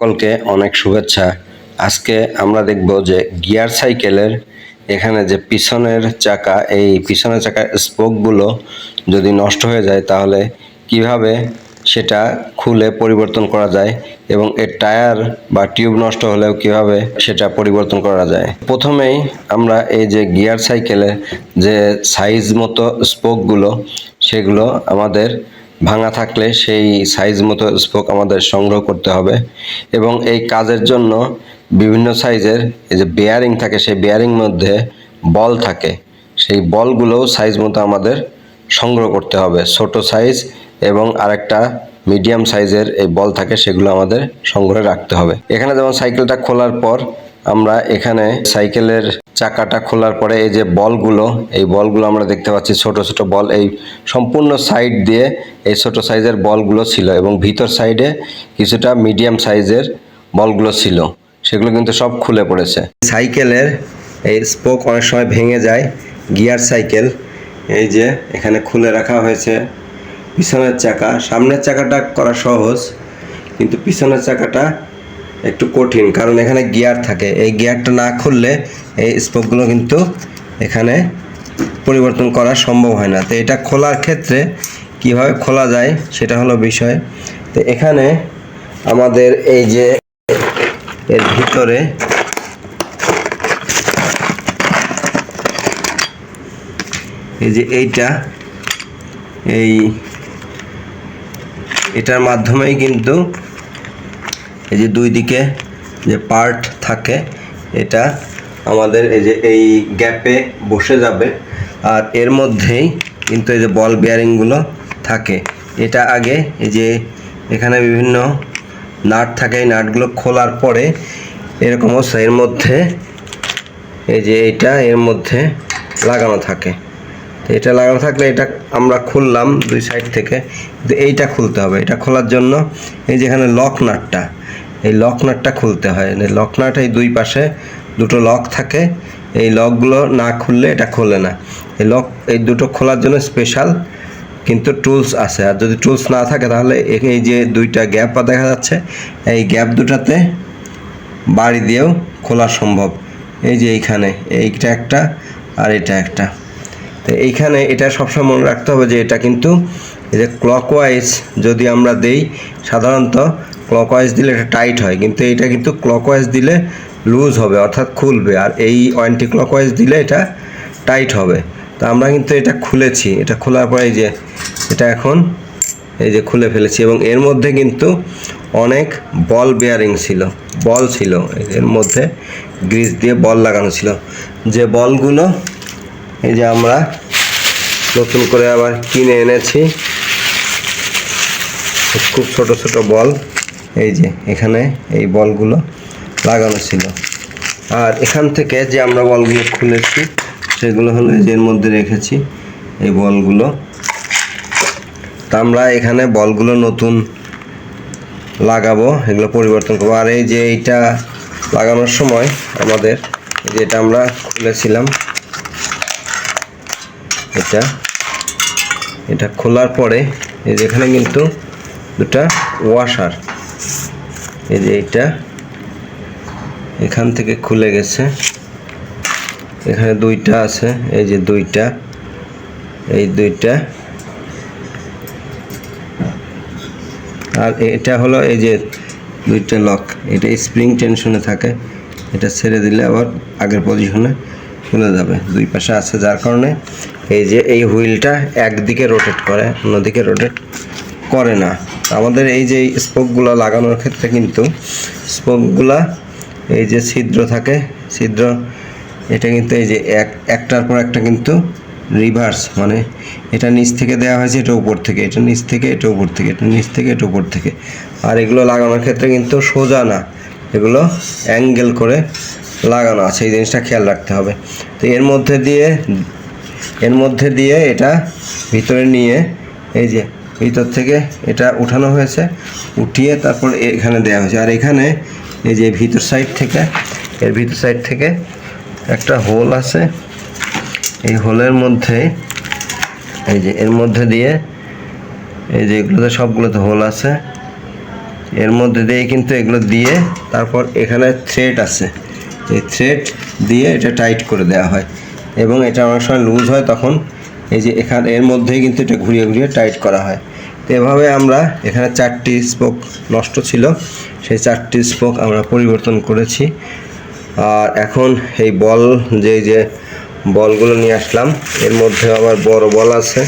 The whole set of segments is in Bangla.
সকলকে অনেক শুভেচ্ছা। আজকে আমরা দেখব যে গিয়ার সাইকেলের এখানে যে পিছনের চাকা, এই পিছনের চাকার স্পোকগুলো যদি নষ্ট হয়ে যায় তাহলে কিভাবে সেটা খুলে পরিবর্তন করা যায় এবং এর টায়ার বা টিউব নষ্ট হলেও কিভাবে সেটা পরিবর্তন করা যায়। প্রথমেই আমরা এই যে গিয়ার সাইকেলের যে সাইজ মতো স্পোকগুলো সেগুলো আমাদের ভাঙা থাকলে সেই সাইজ মতো স্পোক আমাদের সংগ্রহ করতে হবে এবং এই কাজের জন্য বিভিন্ন সাইজের এই যে বেয়ারিং থাকে, সেই বেয়ারিং মধ্যে বল থাকে, সেই বলগুলোও সাইজ মতো আমাদের সংগ্রহ করতে হবে। ছোট সাইজ এবং আরেকটা মিডিয়াম সাইজের এই বল থাকে, সেগুলো আমাদের সংগ্রহে রাখতে হবে। এখানে যেমন সাইকেলটা খোলার পর আমরা এখানে সাইকেলের চাকাটা খোলার পরে এই যে বলগুলো, এই বলগুলো আমরা দেখতে পাচ্ছি ছোট ছোট বল। এই সম্পূর্ণ সাইড দিয়ে এই ছোট সাইজের বলগুলো ছিল এবং ভিতর সাইডে কিছুটা মিডিয়াম সাইজের বলগুলো ছিল, সেগুলো কিন্তু সব খুলে পড়েছে। সাইকেলের এই স্পোক অনেক সময় ভেঙে যায়। গিয়ার সাইকেল এই যে এখানে খুলে রাখা হয়েছে পিছনের চাকা। সামনের চাকাটা করা সহজ, কিন্তু পিছনের চাকাটা একটু কঠিন, কারণ এখানে গিয়ার থাকে। এই গিয়ারটা না খুললে এই স্পোকগুলো কিন্তু এখানে পরিবর্তন করা সম্ভব হয় না। তো এটা খোলার ক্ষেত্রে কিভাবে খোলা যায় সেটা হলো বিষয়। তো এখানে আমাদের এই যে এর ভিতরে এই যে এটার মাধ্যমেই কিন্তু এই যে দুই দিকে যে পার্ট থাকে, এটা আমাদের এই যে এই গ্যাপে বসে যাবে। আর এর মধ্যেই কিন্তু এই যে বল বেয়ারিংগুলো থাকে। এটা আগে এই যে এখানে বিভিন্ন নাট থাকে, এই নাটগুলো খোলার পরে এরকম অবস্থা, এর মধ্যে এই যে এইটা এর মধ্যে লাগানো থাকে। তো এটা লাগানো থাকলে এটা আমরা খুললাম দুই সাইড থেকে, কিন্তু এইটা খুলতে হবে। এটা খোলার জন্য এই যেখানে লক নাটটা, এই লক নাটটা খুলতে হয়। লক নাট এই দুই পাশে দুটো লক থাকে, এই লকগুলো না খুললে এটা খোলে না। এই দুটো খোলার জন্য স্পেশাল কিন্তু টুলস আছে। আর যদি টুলস না থাকে তাহলে এই যে দুইটা গ্যাপ দেখা যাচ্ছে, এই গ্যাপ দুটাতে বাড়ি দিয়েও খোলা সম্ভব। এই যে এইখানে এইটা একটা আর এটা একটা। তো এইখানে এটা সবসময় মনে রাখতে হবে যে এটা কিন্তু এই যে ক্লকওয়াইজ যদি আমরা দেই, সাধারণত ক্লকওয়াইজ দিলে এটা টাইট হয়, কিন্তু এটা কিন্তু ক্লকওয়াইজ দিলে লুজ হবে, অর্থাৎ খুলবে। আর এই অ্যান্টি ক্লকওয়াইজ দিলে এটা টাইট হবে। তো আমরা কিন্তু এটা খুলেছি, এটা খোলার পরে এই যে এটা এখন এই যে খুলে ফেলেছি এবং এর মধ্যে কিন্তু অনেক বল বেয়ারিং ছিল, বল ছিল এর মধ্যে, গ্রিজ দিয়ে বল লাগানো ছিল। যে বলগুলো এই যে আমরা নতুন করে আবার কিনে এনেছি, খুব ছোট ছোট বল, এই যে এখানে এই বলগুলো লাগানো ছিল। আর এখান থেকে যে আমরা বলগুলো খুলেছি সেগুলো হলো এই যে এর মধ্যে রেখেছি এই বলগুলো। তা আমরা এখানে বলগুলো নতুন লাগাবো, এগুলো পরিবর্তন করবো। আর এই যে এইটা লাগানোর সময় আমাদের যেটা আমরা খুলেছিলাম, এটা খোলার পরে এই যে এখানে কিন্তু দুটা ওয়াশার, এই যে এইটা এখান থেকে খুলে গেছে, এখানে দুইটা আছে, এই যে দুইটা, এই দুইটা। আর এটা হলো এই যে দুইটা লক, এটা স্প্রিং টেনশনে থাকে, এটা ছেড়ে দিলে আবার আগের পজিশনে খুলে যাবে। দুই পাশে আছে, যার কারণে এই যে এই হুইলটা একদিকে রোটেট করে, অন্যদিকে রোটেট করে না। আমাদের এই যে স্পোকগুলো লাগানোর ক্ষেত্রে কিন্তু স্পোকগুলা এই যে ছিদ্র থাকে, ছিদ্র এটা কিন্তু এই যে একটার পর একটা কিন্তু রিভার্স, মানে এটা নিচ থেকে দেওয়া হয়েছে, এটা উপর থেকে, এটা নিচ থেকে, এটা উপর থেকে, এটা নিচ থেকে, এটা উপর থেকে। আর এগুলো লাগানোর ক্ষেত্রে কিন্তু সোজা না, এগুলো অ্যাঙ্গেল করে লাগানো আছে, এই জিনিসটা খেয়াল রাখতে হবে। তো এর মধ্যে দিয়ে এটা ভিতরে নিয়ে এই যে ভিতর থেকে এটা উঠানো হয়েছে, উঠিয়ে তারপর এখানে দেওয়া হয়েছে। আর এখানে এই যে ভিতর সাইড থেকে একটা হোল আছে, এই হোলের মধ্যে এই যে এর মধ্যে দিয়ে এই যে এগুলোতে সবগুলোতে হোল আছে, এর মধ্যে দিয়ে কিন্তু এগুলো দিয়ে তারপর এখানে থ্রেড আছে, এই থ্রেড দিয়ে এটা টাইট করে দেওয়া হয় এবং এটা অনেক সময় লুজ হয়, তখন এই যে এখানে এর মধ্যেই কিন্তু এটা ঘুরিয়ে ঘুরিয়ে টাইট করা হয়। তো এভাবে আমরা এখানে 4টি স্পোক নষ্ট ছিল, সেই 4টি স্পোক আমরা পরিবর্তন করেছি। আর এখন এই বল যে বলগুলো নিয়ে আসলাম, এর মধ্যে আবার বড় বল আছে,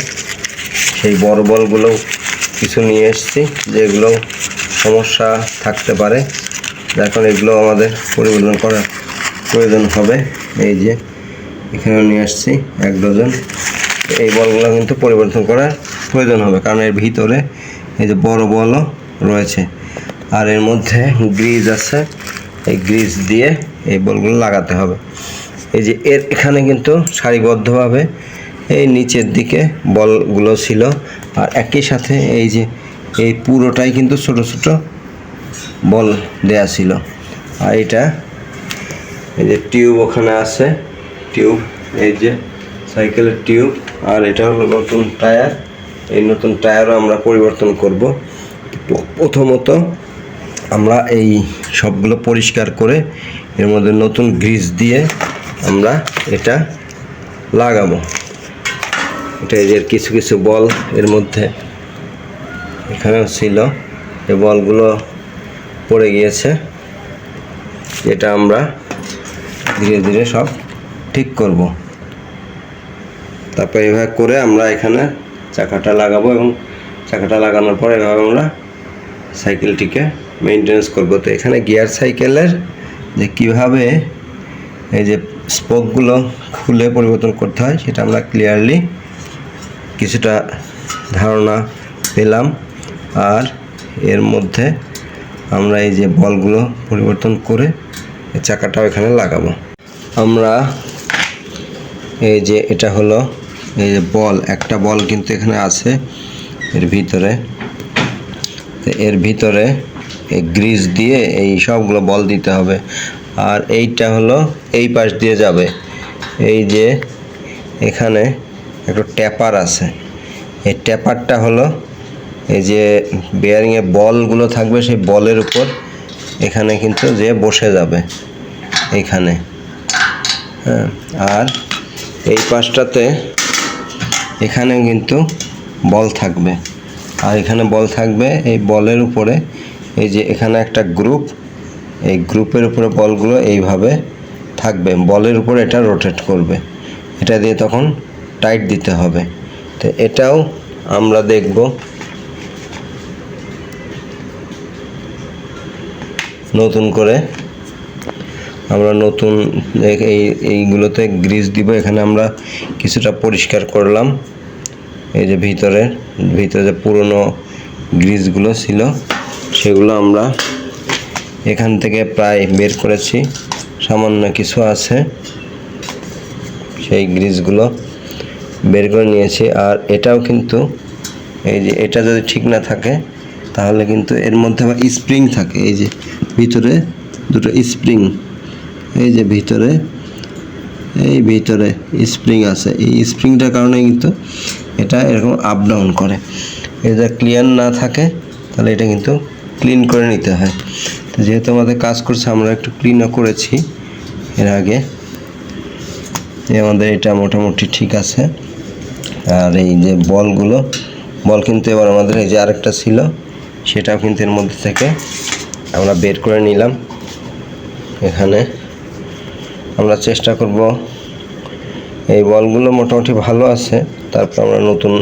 সেই বড় বলগুলো কিছু নিয়ে এসেছি যেগুলো সমস্যা থাকতে পারে, এখন এগুলো আমাদের পরিবর্তন করার প্রয়োজন হবে। এই যে এখানেও নিয়ে আসছি 1 ডজন। এই বলগুলো কিন্তু পরিবর্তন করার প্রয়োজন হবে, কারণ এর ভিতরে এই যে বড় বলও রয়েছে আর এর মধ্যে গ্রিজ আছে, এই গ্রিজ দিয়ে এই বলগুলো লাগাতে হবে। এই যে এখানে কিন্তু সারিবদ্ধভাবে এই নিচের দিকে বলগুলো ছিল, আর একই সাথে এই যে এই পুরোটাই কিন্তু ছোট ছোট বল দেয়া ছিল। আর এটা এই যে টিউব ওখানে আছে, টিউব এই যে সাইকেলের টিউব, আর এটা হলো নতুন টায়ার। এই নতুন টায়ারও আমরা পরিবর্তন করব। প্রথমত আমরা এই সবগুলো পরিষ্কার করে এর মধ্যে নতুন গ্রিজ দিয়ে আমরা এটা লাগাবো। এটা এর কিছু কিছু বল এর মধ্যে এখানেও ছিল, এই বলগুলো পড়ে গিয়েছে, এটা আমরা ধীরে ধীরে সব ঠিক করব। তারপর এভাবে করে আমরা এখানে চাকাটা লাগাবো এবং চাকাটা লাগানোর পর এভাবে আমরা সাইকেলটিকে মেইনটেনেন্স করব। তো এখানে গিয়ার সাইকেলের যে কীভাবে এই যে স্পোকগুলো খুলে পরিবর্তন করতে হয় সেটা আমরা ক্লিয়ারলি কিছুটা ধারণা পেলাম। আর এর মধ্যে আমরা এই যে বলগুলো পরিবর্তন করে এই চাকাটাও এখানে লাগাবো। আমরা এই যে এটা হলো এই যে বল, একটা বল কিন্তু এখানে আছে এর ভিতরে, তো এর ভিতরে এই গ্রিজ দিয়ে এই সবগুলো বল দিতে হবে। আর এইটা হলো এই পাশ দিয়ে যাবে, এই যে এখানে একটা ট্যাপার আছে, এই ট্যাপারটা হলো এই যে বেয়ারিংয়ে বলগুলো থাকবে সেই বলের উপর এখানে কিন্তু যে বসে যাবে এইখানে। হ্যাঁ, আর এই পাশটাতে এখানেও কিন্তু বল থাকবে, আর এখানে বল থাকবে এই বলের উপরে। এই যে এখানে একটা গ্রুপ, এই গ্রুপের উপরে বলগুলো এইভাবে থাকবে, বলের উপরে এটা রোটেট করবে, এটা দিয়ে তখন টাইট দিতে হবে। তো এটাও আমরা দেখব। নতুন করে আমরা নতুন এইগুলোতে গ্রিজ দিব। এখানে আমরা কিছুটা পরিষ্কার করলাম, এই যে ভিতরে যে পুরনো গ্রিজগুলো ছিল সেগুলো আমরা এখান থেকে প্রায় বের করেছি, সামান্য কিছু আছে সেই গ্রিজগুলো বের করে নিয়েছি। আর এটাও কিন্তু এই যে এটা যদি ঠিক না থাকে তাহলে কিন্তু এর মধ্যে আবার স্প্রিং থাকে, এই যে ভিতরে দুটো স্প্রিং, এই যে ভিতরে স্প্রিং আছে, এই স্প্রিংটার কারণে কিন্তু এটা এরকম আপ ডাউন করে। এটা ক্লিয়ার না থাকে তাহলে এটা কিন্তু ক্লিন করে নিতে হয়। তো যেহেতু আমাদের কাজ করছে আমরা একটু ক্লিনও করেছি এর আগে, আমাদের এটা মোটামুটি ঠিক আছে। আর এই যে বল কিন্তু এবার আমাদের এই যে আরেকটা ছিল সেটাও কিন্তু এর মধ্যে থেকে আমরা বের করে নিলাম। এখানে আমরা চেষ্টা করব, এই বলগুলো মোটামুটি ভালো আছে, তারপর আমরা নতুন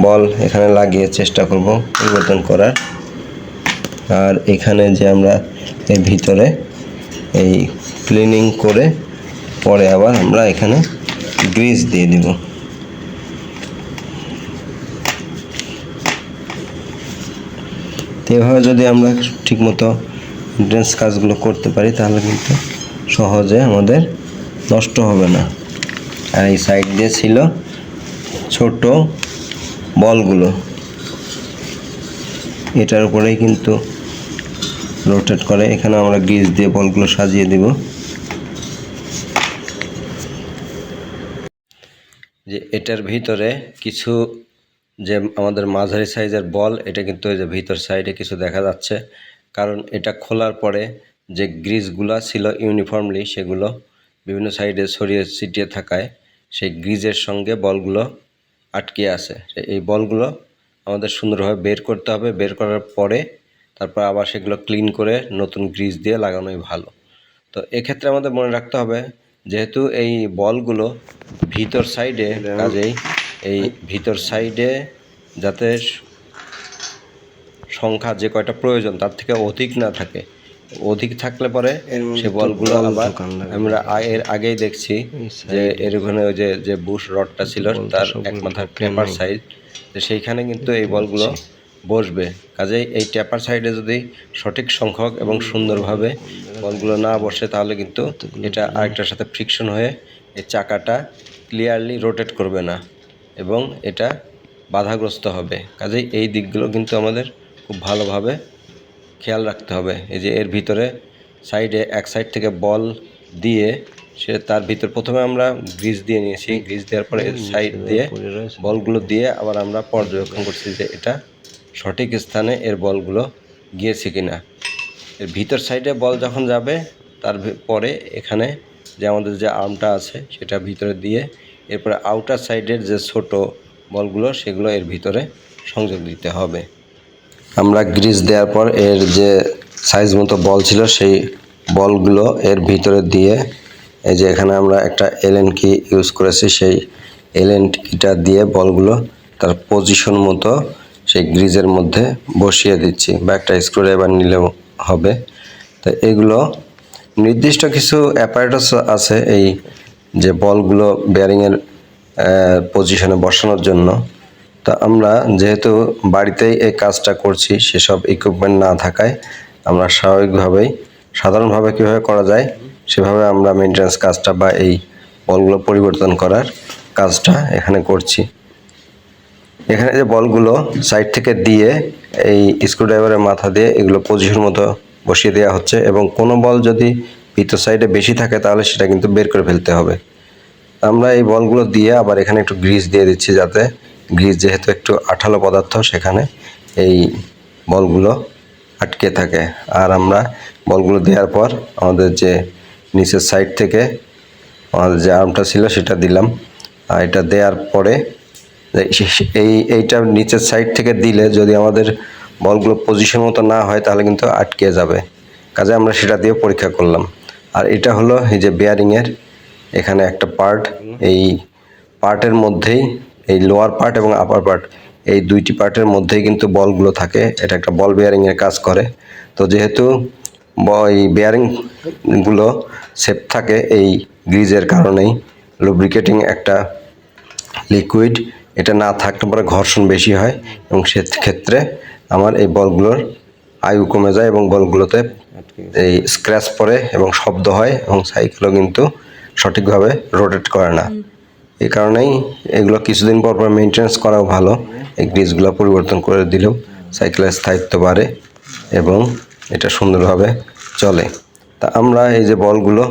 বল এখানে লাগিয়ে চেষ্টা করব পরিবর্তন করার। আর এখানে যে আমরা এর ভিতরে এই ক্লিনিং করে পরে আবার আমরা এখানে গ্রিজ দিয়ে দিব। এভাবে যদি আমরা ঠিকমতো মেইনটেনেন্স কাজগুলো করতে পারি তাহলে কিন্তু সহজে আমাদের নষ্ট হবে না। আর এই সাইড দিয়ে ছিল ছোট বলগুলো, এটার উপরেই কিন্তু রোটেট করে। এখানে আমরা গ্রিজ দিয়ে বলগুলো সাজিয়ে দিব। যে এটার ভিতরে কিছু যে আমাদের মাঝারি সাইজের বল, এটা কিন্তু ওই যে ভিতর সাইডে কিছু দেখা যাচ্ছে, কারণ এটা খোলার পরে যে গ্রিজগুলো ছিল ইউনিফর্মলি সেগুলো বিভিন্ন সাইডে ছড়িয়ে ছিটিয়ে থাকায় সেই গ্রিজের সঙ্গে বলগুলো আটকে আছে। এই বলগুলো আমাদের সুন্দরভাবে বের করতে হবে। বের করার পরে তারপর আবার সেগুলো ক্লিন করে নতুন গ্রিজ দিয়ে লাগানোই ভালো। তো এক্ষেত্রে আমাদের মনে রাখতে হবে, যেহেতু এই বলগুলো ভিতর সাইডে, কাজেই এই ভিতর সাইডে যাতে সংখ্যা যে কয়টা প্রয়োজন তার থেকে অধিক না থাকে। অধিক থাকলে পরে সে বলগুলো আবার আমরা এর আগেই দেখছি যে এর ওখানে ওই যে বুশ রডটা ছিল তার এক মাথার টেপার সাইড, তো সেইখানে কিন্তু এই বলগুলো বসবে। কাজেই এই টেপার সাইডে যদি সঠিক সংখ্যক এবং সুন্দরভাবে বলগুলো না বসে তাহলে কিন্তু এটা আরেকটার সাথে ফ্রিকশন হয়ে এই চাকাটা ক্লিয়ারলি রোটেট করবে না এবং এটা বাধাগ্রস্ত হবে। কাজেই এই দিকগুলো কিন্তু আমাদের খুব ভালোভাবে খেয়াল রাখতে হবে। এই যে এর ভিতরে সাইডে এক সাইড থেকে বল দিয়ে সে তার ভিতর প্রথমে আমরা গ্রিজ দিয়ে নিয়েছি, গ্রিজ দেওয়ার পরে এর সাইড দিয়ে বলগুলো দিয়ে আবার আমরা পর্যবেক্ষণ করছি যে এটা সঠিক স্থানে এর বলগুলো গিয়েছে কিনা। এর ভিতর সাইডে বল যখন যাবে তার পরে এখানে যে আমাদের যে আর্মটা আছে সেটা ভিতরে দিয়ে এরপরে আউটার সাইডের যে ছোট বলগুলো সেগুলো এর ভিতরে সংযোগ দিতে হবে। আমরা গ্রিজ দেওয়ার পর এর যে সাইজ মতো বল ছিল সেই বলগুলো এর ভিতরে দিয়ে এই যে এখানে আমরা একটা এলএন কি ইউজ করেছি, সেই এলএন কিটা দিয়ে বলগুলো তার পজিশন মতো সেই গ্রিজের মধ্যে বসিয়ে দিচ্ছি, বা একটা স্ক্রুড্রাইভার নিলেও হবে। তো এগুলো নির্দিষ্ট কিছু অ্যাপারেটাস আছে এই যে বলগুলো বেয়ারিংয়ের পজিশনে বসানোর জন্য। তা আমরা যেহেতু বাড়িতেই এই কাজটা করছি, সেসব ইকুইপমেন্ট না থাকায় আমরা স্বাভাবিকভাবেই সাধারণভাবে কীভাবে করা যায় সেভাবে আমরা মেনটেন্যান্স কাজটা বা এই বলগুলো পরিবর্তন করার কাজটা এখানে করছি। এখানে যে বলগুলো সাইড থেকে দিয়ে এই স্ক্রুড্রাইভারের মাথা দিয়ে এগুলো পজিশন মতো বসিয়ে দেওয়া হচ্ছে, এবং কোনো বল যদি ভিতর সাইডে বেশি থাকে তাহলে সেটা কিন্তু বের করে ফেলতে হবে। আমরা এই বলগুলো দিয়ে আবার এখানে একটু গ্রিজ দিয়ে দিচ্ছি, যাতে গ্রিজ যেহেতু একটু আঠালো পদার্থ সেখানে এই বলগুলো আটকে থাকে। আর আমরা বলগুলো দেওয়ার পর আমাদের যে নিচের সাইড থেকে আমাদের যে আর্মটা ছিল সেটা দিলাম, আর এটা দেওয়ার পরে এইটা নিচের সাইড থেকে দিলে যদি আমাদের বলগুলো পজিশন মতো না হয় তাহলে কিন্তু আটকে যাবে। কাজে আমরা সেটা দিয়ে পরীক্ষা করলাম। আর এটা হলো এই যে বেয়ারিংয়ের এখানে একটা পার্ট, এই পার্টের মধ্যেই এই লোয়ার পার্ট এবং আপার পার্ট এই দুইটি পার্টের মধ্যেই কিন্তু বলগুলো থাকে। এটা একটা বল বেয়ারিংয়ের কাজ করে। তো যেহেতু এই বেয়ারিংগুলো সেফ থাকে এই গ্রিজের কারণেই, লুব্রিকেটিং একটা লিকুইড, এটা না থাকলে পরে ঘর্ষণ বেশি হয় এবং সেক্ষেত্রে আমার এই বলগুলোর আয়ু কমে যায় এবং বলগুলোতে এই স্ক্র্যাচ পড়ে এবং শব্দ হয় এবং সাইকেলও কিন্তু সঠিকভাবে রোটেট করে না। এই কারণেই এগুলো কিছুদিন পর পর মেনটেন্যান্স করাও ভালো। এই গ্রিজগুলো পরিবর্তন করে দিলেও সাইকেলের স্থায়িত্ব বাড়ে এবং এটা সুন্দরভাবে চলে। তা আমরা এই যে বলগুলো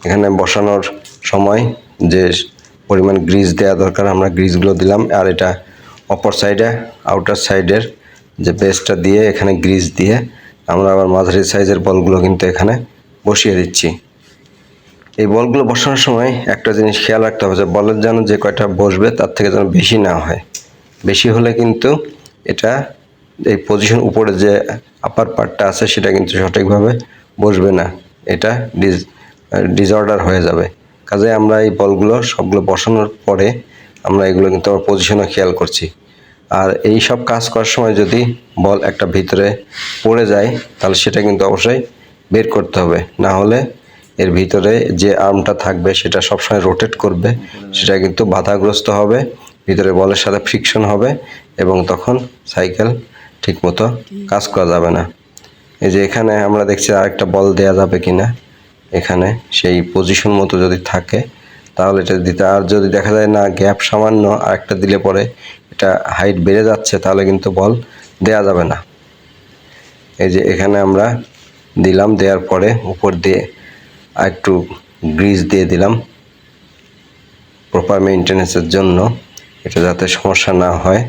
এখানে বসানোর সময় যে পরিমাণ গ্রিজ দেওয়া দরকার আমরা গ্রিজগুলো দিলাম, আর এটা অপর সাইডে আউটার সাইডের যে বেসটা দিয়ে এখানে গ্রিজ দিয়ে আমরা আবার মাঝারি সাইজের বলগুলো কিন্তু এখানে বসিয়ে দিচ্ছি। এই বলগুলো বসানোর সময় একটা জিনিস খেয়াল রাখতে হবে যে বলের যেন যে কয়টা বসবে তার থেকে যেন বেশি না হয়। বেশি হলে কিন্তু এটা এই পজিশন উপরে যে আপার পার্টটা আছে সেটা কিন্তু সঠিকভাবে বসবে না, এটা ডিসঅর্ডার হয়ে যাবে। কাজে আমরা এই বলগুলো সবগুলো বসানোর পরে আমরা এগুলো কিন্তু আমার পজিশনও খেয়াল করছি। আর এই সব কাজ করার সময় যদি বল একটা ভিতরে পড়ে যায় তাহলে সেটা কিন্তু অবশ্যই বের করতে হবে, না হলে এর ভিতরে যে আর্মটা থাকবে সেটা সবসময় রোটেট করবে, সেটা কিন্তু বাধাগ্রস্ত হবে, ভিতরে বলের সাথে ফ্রিকশন হবে এবং তখন সাইকেল ঠিকমতো কাজ করা যাবে না। এই যে এখানে আমরা দেখছি আরেকটা বল দেয়া যাবে কিনা, এখানে সেই পজিশন মতো যদি থাকে তাহলে এটা দিতে, আর যদি দেখা যায় না গ্যাপ সামান্য আরেকটা দিলে পরে এটা হাইট বেড়ে যাচ্ছে তাহলে কিন্তু বল দেয়া যাবে না। এই যে এখানে আমরা দিলাম, দেওয়ার পরে উপর দিয়ে একটু গ্রিজ দিয়ে দিলাম প্রপার মেইনটেনেন্সের জন্য, এটা যাতে সমস্যা না হয়।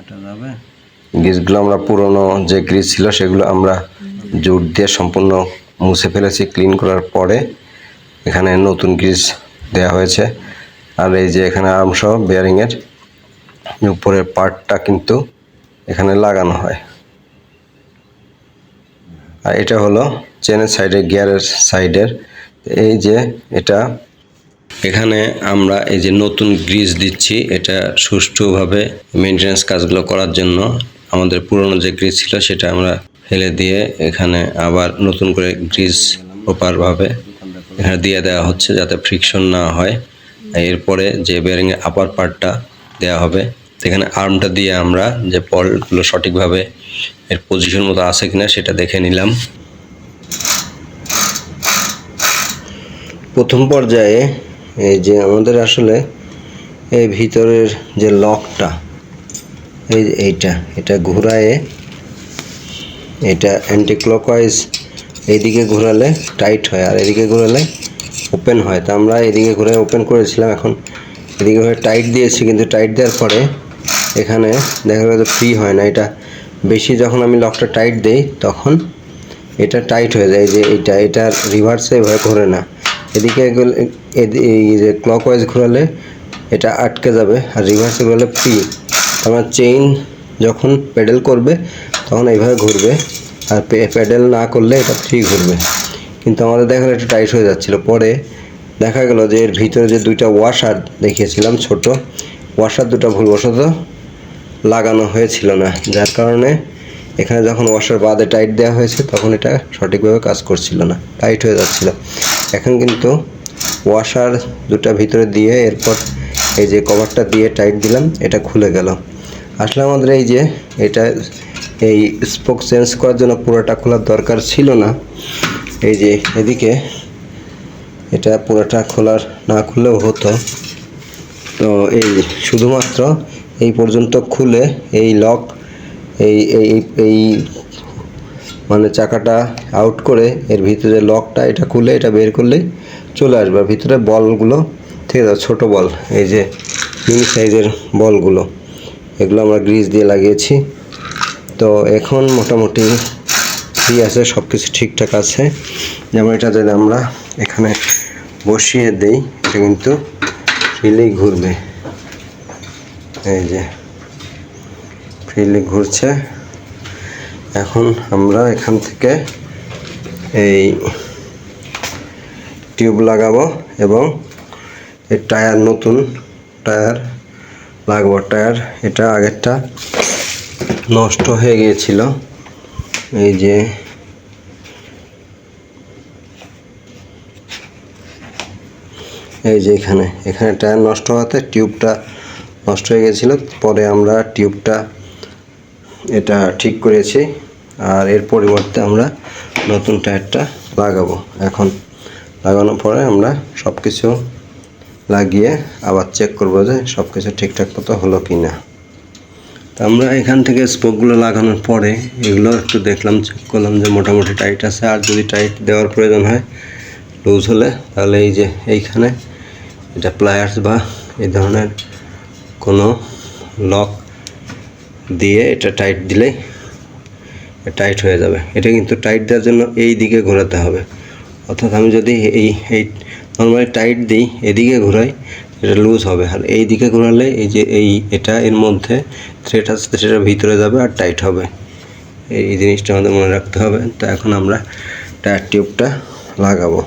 গ্রিসগুলো আমরা পুরনো যে গ্রিস ছিল সেগুলো আমরা জুট দিয়ে সম্পূর্ণ মুছে ফেলেছি। ক্লিন করার পরে এখানে নতুন গ্রিস দেওয়া হয়েছে। আর এই যে এখানে আর্মসহ বেয়ারিংয়ের উপরের পার্টটা কিন্তু এখানে লাগানো হয়। আর এটা হলো চেনের সাইডে, গিয়ারের সাইডের। এই যে এটা এখানে আমরা এই যে নতুন গ্রিস দিচ্ছি, এটা সুষ্ঠুভাবে মেনটেন্যান্স কাজগুলো করার জন্য। আমাদের পুরনো যে গ্রিস ছিল সেটা আমরা ফেলে দিয়ে এখানে আবার নতুন করে গ্রিস প্রপারভাবে এখানে দিয়ে দেওয়া হচ্ছে যাতে ফ্রিকশন না হয়। এরপরে যে বেয়ারিংয়ের আপার পার্টটা দেওয়া হবে, এখানে আর্মটা দিয়ে আমরা যে বলগুলো সঠিকভাবে এর পজিশন মতো আছে কিনা সেটা দেখে নিলাম। প্রথম পর্যায়ে এই যে আমাদের আসলে এই ভিতরের যে লকটা, এটা ঘোরায়ে, এটা অ্যান্টি ক্লকওয়াইজ এইদিকে ঘোরালে টাইট হয় আর এদিকে ঘোরালে ওপেন হয়। তো আমরা এদিকে ঘুরে ওপেন করেছিলাম, এখন এদিকে ঘুরে টাইট দিয়েছি, কিন্তু টাইট দেওয়ার পরে এখানে দেখা গেল ফ্রি হয় না। এটা বেশি যখন আমি লকটা টাইট দেই তখন এটা টাইট হয়ে যায়। যে এটা রিভার্সে এভাবে ঘোরে না, এদিকে এই যে ক্লকওয়াইজ ঘোরালে এটা আটকে যাবে আর রিভার্সে ঘোরালে ফ্রি। আমার চেইন যখন প্যাডেল করবে তখন এইভাবে ঘুরবে, আর প্যাডেল না করলে এটা ফ্রি ঘুরবে। কিন্তু আমাদের দেখা গেলো এটা টাইট হয়ে যাচ্ছিলো। পরে দেখা গেল যে এর ভিতরে যে দুইটা ওয়াশার দেখিয়েছিলাম, ছোট ওয়াশার দুটো ভুলবশত লাগানো হয়েছিল না, যার কারণে এখানে যখন ওয়াশার বাদে টাইট দেওয়া হয়েছে তখন এটা সঠিকভাবে কাজ করছিল না, টাইট হয়ে যাচ্ছিল। এখন কিন্তু ওয়াশার দুটা ভিতরে দিয়ে এরপর এই যে কভারটা দিয়ে টাইট দিলাম, এটা খুলে গেল। আসলে আমাদের এই যে এটা এই স্পোক চেঞ্জ করার জন্য পুরোটা খোলার দরকার ছিল না। এই যে এদিকে এটা পুরোটা না খুললেও হতো। তো এই শুধুমাত্র এই পর্যন্ত খুলে এই লক এই এই এই মানে চাকাটা আউট করে এর ভিতরে লকটা এটা খুলে এটা বের করলেই চলে আসবে। ভিতরে বলগুলো ঠিক আছে, ছোটো বল, এই যে মিনি সাইজের বলগুলো, এগুলো আমরা গ্রিস দিয়ে লাগিয়েছি। তো এখন মোটামুটি ফ্রি আছে, সব কিছু ঠিকঠাক আছে। যেমন এটা যদি আমরা এখানে বসিয়ে দেই এটা কিন্তু ফ্রিলি ঘুরবে, এই যে ফ্রিলি ঘুরছে। এখন আমরা এখান থেকে এই টিউব লাগাবো এবং এই টায়ার, নতুন টায়ার লাগাবো। টায়ার এটা আগেরটা নষ্ট হয়ে গিয়েছিল, এই যে এখানে টায়ার নষ্ট হওয়াতে টিউবটা নষ্ট হয়ে গেছিল। পরে আমরা টিউবটা এটা ঠিক করেছি, আর এর পরিবর্তে আমরা নতুন টায়ারটা লাগাবো। এখন লাগানোর পরে আমরা সব কিছু লাগিয়ে আবার চেক করবো যে সব কিছু ঠিকঠাক মতো হলো কি না। তো আমরা এখান থেকে স্পোকগুলো লাগানোর পরে এগুলো একটু দেখলাম, চেক করলাম যে মোটামুটি টাইট আছে। আর যদি টাইট দেওয়ার প্রয়োজন হয় লুজ হলে, তাহলে এই যে এইখানে এটা প্লায়ার্স বা এই ধরনের কোনো লক দিয়ে এটা টাইট দিলেই টাইট হয়ে যাবে। এটা কিন্তু টাইট দেওয়ার জন্য এই দিকে ঘোরাতে হবে, অর্থাৎ আমি যদি এই নর্মালি টাইট দিই এদিকে ঘোরাই এটা লুজ হবে, আর এই দিকে ঘোরালে এই যে এটা এর মধ্যে থ্রেড আছে সেটা ভিতরে যাবে আর টাইট হবে। এই জিনিসটা আমাদের মনে রাখতে হবে। তো এখন আমরা টায়ার টিউবটা লাগাবো।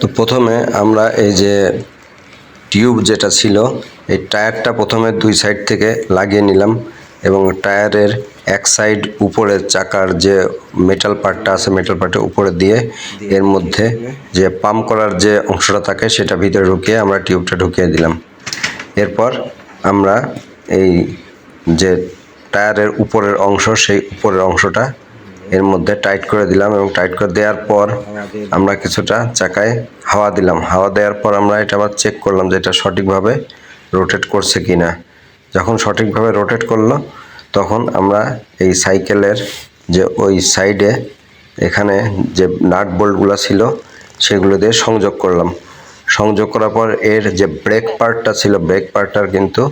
তো প্রথমে আমরা এই যে টিউব যেটা ছিল এই টায়ারটা প্রথমে দুই সাইড থেকে লাগিয়ে নিলাম, এবং টায়ারের এক সাইড উপরে চাকার যে মেটাল পার্টটা আছে মেটাল পার্টের উপরে দিয়ে এর মধ্যে যে পাম্প করার যে অংশটা থাকে সেটা ভিতরে ঢুকিয়ে আমরা টিউবটা ঢুকিয়ে দিলাম। এরপর আমরা এই যে টায়ারের উপরের অংশ সেই উপরের অংশটা এর মধ্যে টাইট করে দিলাম, এবং টাইট করে দেওয়ার পর আমরা কিছুটা চাকায় হাওয়া দিলাম। হাওয়া দেওয়ার পর আমরা এটা আবার চেক করলাম যে এটা সঠিকভাবে রোটেট করছে কিনা। যখন সঠিকভাবে রোটেট করলো তখন আমরা এই সাইকেলের যে ওই সাইডে এখানে যে নাট বোল্টগুলো ছিল সেগুলো দিয়ে সংযোগ করলাম। সংযোগ করার পর এর যে ব্রেক পার্টটা ছিল ব্রেক পার্টটার কিন্তু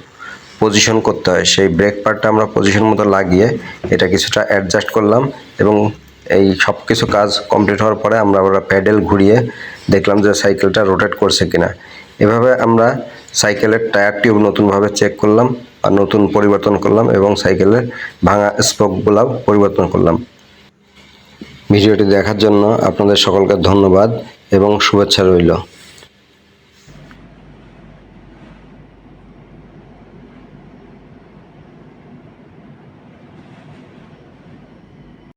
পজিশন করতে হয়, সেই ব্রেক পার্টটা আমরা পজিশন মতো লাগিয়ে এটা কিছুটা অ্যাডজাস্ট করলাম এবং এই সব কিছু কাজ কমপ্লিট হওয়ার পরে আমরা প্যাডেল ঘুরিয়ে দেখলাম যে সাইকেলটা রোটেট করছে কিনা। এভাবে আমরা সাইকেলের টায়ার টিউব নতুনভাবে চেক করলাম আর নতুন পরিবর্তন করলাম এবং সাইকেলের ভাঙা স্পোকগুলো পরিবর্তন করলাম। ভিডিওটি দেখার জন্য আপনাদের সকলকে ধন্যবাদ এবং শুভেচ্ছা রইল।